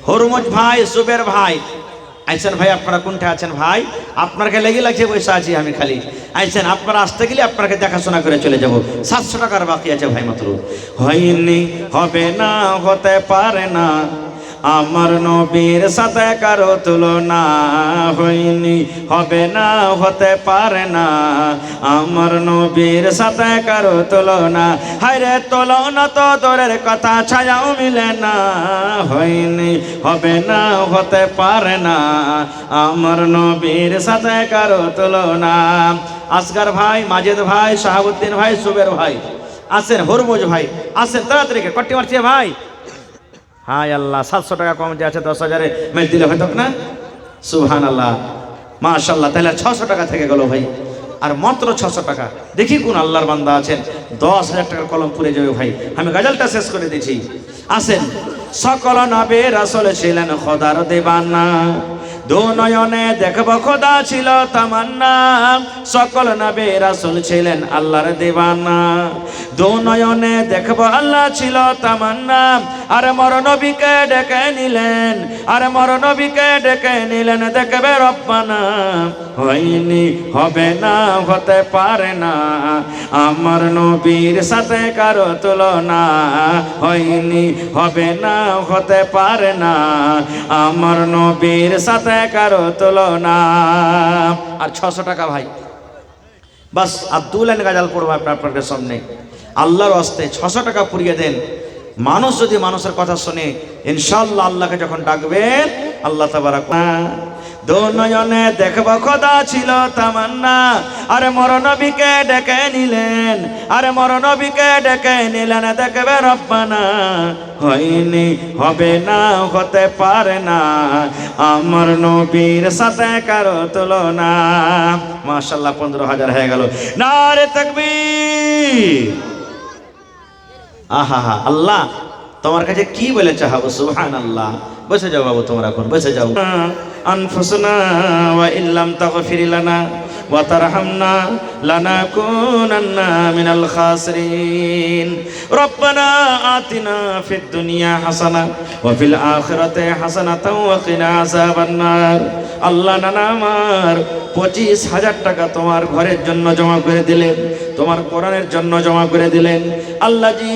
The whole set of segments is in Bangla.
হরমুজ ভাই, সুবের ভাই আইছেন ভাই, আপনারা কোনটা আছেন ভাই? আপনাকে লেগে লাগছে বসে আছি আমি খালি। আইছেন আপনারা আসতে গেলে আপনাকে দেখাশোনা করে চলে যাব। 700 টাকার বাকি আছে ভাই মাত্র। হয়নি, হবে না, হতে পারে না, আমার নবীর সাথে কারো তুলনা। হয়নি, হবে না, হতে পারে না, আমার নবীর সাথে কারো তুলনা। হায়রে তুলনা তো দূরের কথা, ছায়াও মিলে না। হয়নি, হবে না, হতে পারে না, আমার নবীর সাথে কারো তুলনা। আসগার ভাই, মাজেদ ভাই, শাহাবুদ্দিন ভাই, সুবের ভাই আসেন, হরমুজ ভাই আসেন, তাড়াতাড়ি কট্টি মারছে ভাই। হায় আল্লাহ, 700 টাকা কম যে আছে, 10,000-এ মেল দিলে হয়তো না। সুবহানাল্লাহ, মাশাআল্লাহ, তাহলে 600 টাকা থেকে গেল ভাই। আর মাত্র 600 টাকা। দেখি কোন আল্লাহর বান্দা আছেন 10,000 টাকার কলম পুড়ে যাবে ভাই। আমি গজলটা শেষ করে দিচ্ছি। আসেন। সকল নবী রাসূল ছিলেন খোদার দেবানা, দু নয়নে দেখব খোদা ছিল তামান্না। সকল নবী রাসূল ছিলেন আল্লাহর দেবানা, দু নয়নে দেখব আল্লাহ ছিল তামান্না। আরে মর নবীকে ডেকে নিলেন, আরে মর নবীকে ডেকে নিলেন, দেখবে রব্বানা। হয়নি, হবে না, হতে পারে না, আমার নবীর সাথে কারো তুলনা। হয়নি, হবে না, হতে পারে না, আমার নবীর সাথে কারো তুলনা। আর 600 টাকা ভাই, বাস আর 2 লাইন গাজাল পড়বো আপনাদের সামনে। আল্লাহর হস্তে 600 টাকা পুড়িয়ে দেন। মানুষ যদি মানুষের কথা শুনে, ইনশাআল্লাহ আল্লাহকে যখন ডাকবেন, আল্লাহ তাবারাক দু নয়নে দেখব খোদা ছিল তামান্না। আরে মর নবীকে ডেকে নিলেন, আরে মর নবীকে ডেকে নিলেন, দেখবে রব্বানা। হয়নি, হবে না, হতে পারে না, আমার নবীর সাথে কারো তুলনা। মাশাআল্লাহ, 15,000 হয়ে গেল। নারে তাকবীর। আহা হা, আল্লাহ তোমার কাছে কি বলে চাহাবো। সুবহানাল্লাহ। বসে যাও বাবু, তোমরা এখন বসে যাও। আনফুসনা ওয়া ইল্লাম তাগফির লানা ওয়া তারহামনা লানাকুনান্না মিনাল খাসিরিন। রব্বানা আতিনা ফিদ দুনিয়া হাসানা ওয়া ফিল আখিরাতি হাসানাতাও ওয়া কিনা আযাবান নার। আল্লাহ, নানা আমার 25,000 টাকা তোমার ঘরের জন্য জমা করে দিলেন, তোমার কোরআনের জন্য জমা করে দিলেন। আল্লাহ জি,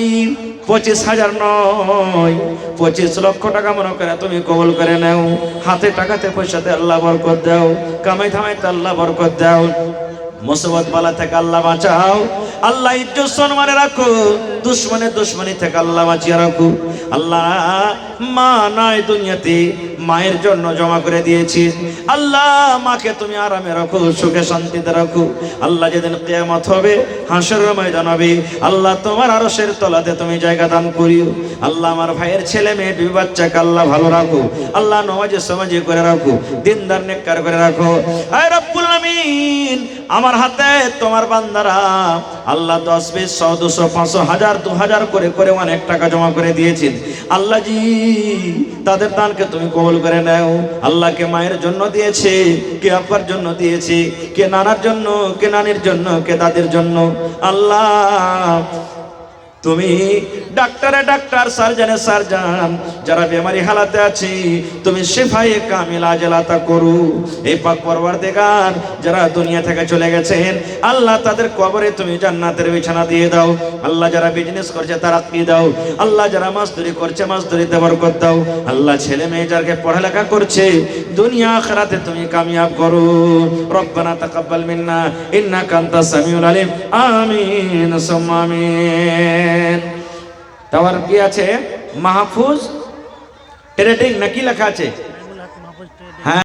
25,000 নয়, 25 লক্ষ টাকা মনে করে তুমি কবুল করে নাও। হাতে টাকাতে পয়সাতে আল্লাহ বরকত দাও, কামাই ধামাইতে আল্লাহ বরকত দাও, মুসিবত বালা থেকে আল্লাহ বাঁচাও। আল্লাহ ইজ্জত সম্মানে রাখো, দুশ্মনের দুশ্মনী থেকে আল্লাহ বাঁচিয়ে রাখো। আল্লাহ, মা নাই দুনিয়াতে, মায়ের জন্য জমা করে দিয়েছি। আল্লাহ, মাকে তুমি আরামে রাখো, সুখে শান্তিতে রাখো। আল্লাহ, যেদিন কিয়ামত হবে, হাসরের ময়দান হবে, আল্লাহ তোমার আরশের তলাতে তুমি জায়গা দান করিও। আল্লাহ, আমার ভাইয়ের ছেলে মেয়ে দুই বাচ্চাকে আল্লাহ ভালো রাখো। আল্লাহ, নামাজে সমাজে করে রাখো, দিনদার নেককার করে রাখো। আয় রব্বুল আমিন, আমার হাতে তোমার বান্দারা আল্লাহ 10, 20, 100, 200, 500, 1000, 2000 করে করে অনেক টাকা জমা করে দিয়েছেন। আল্লাহ জি, তাদের দানকে তুমি কবুল করে নাও। আল্লাহকে মায়ের জন্য দিয়েছে, কে আব্বার জন্য দিয়েছে, কে নানার জন্য, কে নানির জন্য, কে দাদির জন্য। আল্লাহ, তুমি ডাক্তারে ডাক্তার, সার্জনে সার্জন, যারা বেমারি হালাতে আছে তুমি শিফায়ে কামিল আজল আতা করু। এই পাক পরওয়ারদিগার, যারা দুনিয়া থেকে চলে গেছেন আল্লাহ, তাদের কবরে তুমি জান্নাতের বিছানা দিয়ে দাও। আল্লাহ, যারা বিজনেস করছে তারাক্কি দাও। আল্লাহ, যারা মাসদুরি করছে মাসদুরিতে বরকত দাও। আল্লাহ, ছেলে মেয়ে যারা পড়ালেখা করছে দুনিয়া আখিরাতে তুমি কামিয়াব করো। রব্বানা তাকাব্বাল মিন্না ইন্নাকা আনতাস সামিউল আলিম। আমিন সুম্মা আমিন। তাওয়ার কি আছে? মাহফুজ ট্রেডিং নাকি লেখা আছে?